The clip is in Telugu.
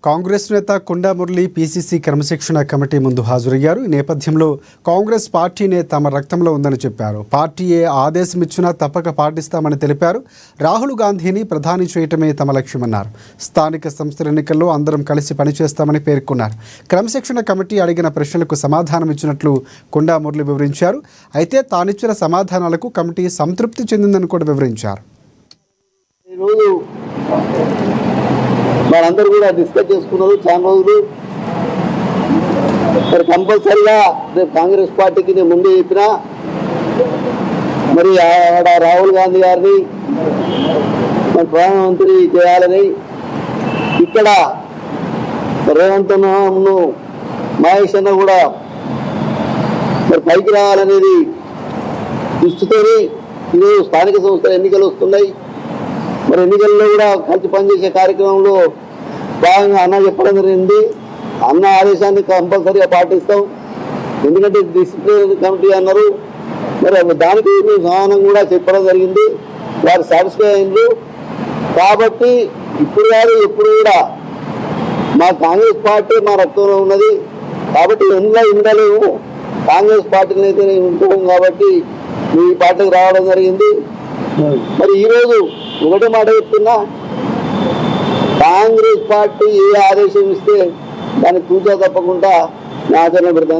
కాంగ్రెస్ నేత కొండా మురళి పీసీసీ క్రమశిక్షణ కమిటీ ముందు హాజరయ్యారు. ఈ నేపథ్యంలో కాంగ్రెస్ పార్టీనే తమ రక్తంలో ఉందని చెప్పారు. పార్టీ ఏ ఆదేశం ఇచ్చినా తప్పక పాటిస్తామని తెలిపారు. రాహుల్ గాంధీని ప్రధాని చేయటమే తమ లక్ష్యమన్నారు. స్థానిక సంస్థల ఎన్నికల్లో అందరం కలిసి పనిచేస్తామని పేర్కొన్నారు. క్రమశిక్షణ కమిటీ అడిగిన ప్రశ్నలకు సమాధానం ఇచ్చినట్లు కొండా మురళి వివరించారు. అయితే తానిచ్చిన సమాధానాలకు కమిటీ సంతృప్తి చెందిందని కూడా వివరించారు. వాళ్ళందరూ కూడా డిస్కస్ చేసుకున్నారు. చాలా రోజులు మరి కంపల్సరిగా రేపు కాంగ్రెస్ పార్టీకి నేను ముందే చెప్పిన మరి ఆడ రాహుల్ గాంధీ గారిని మరి ప్రధానమంత్రి చేయాలని, ఇక్కడ రేవంత్ అన్నను మహేష్ అన్న కూడా మరి పైకి రావాలనేది దృష్టితోని ఈరోజు స్థానిక సంస్థల ఎన్నికలు వస్తున్నాయి. మరి ఎన్నికల్లో కూడా కలిసి పనిచేసే కార్యక్రమంలో భాగంగా అన్న చెప్పడం జరిగింది. అన్న ఆదేశాన్ని కంపల్సరీగా పాటిస్తాం. ఎందుకంటే డిసిప్లిన్ కమిటీ అన్నారు. మరి దానికి మేము సమానం కూడా చెప్పడం జరిగింది. వారు సాటిస్ఫై అయింది. కాబట్టి ఇప్పుడు కాదు ఎప్పుడు కూడా మా కాంగ్రెస్ పార్టీ మా రక్తంలో ఉన్నది. కాబట్టి ఎందులో ఉండలేము, కాంగ్రెస్ పార్టీని అయితే నేను ఉంటాము. కాబట్టి ఈ పార్టీకి రావడం జరిగింది. మరి ఈరోజు ఒకటే మాట చెప్తున్నా, కాంగ్రెస్ పార్టీ ఏ ఆదేశం ఇస్తే దాన్ని తూచా తప్పకుండా ఆచరణ పెడతాను.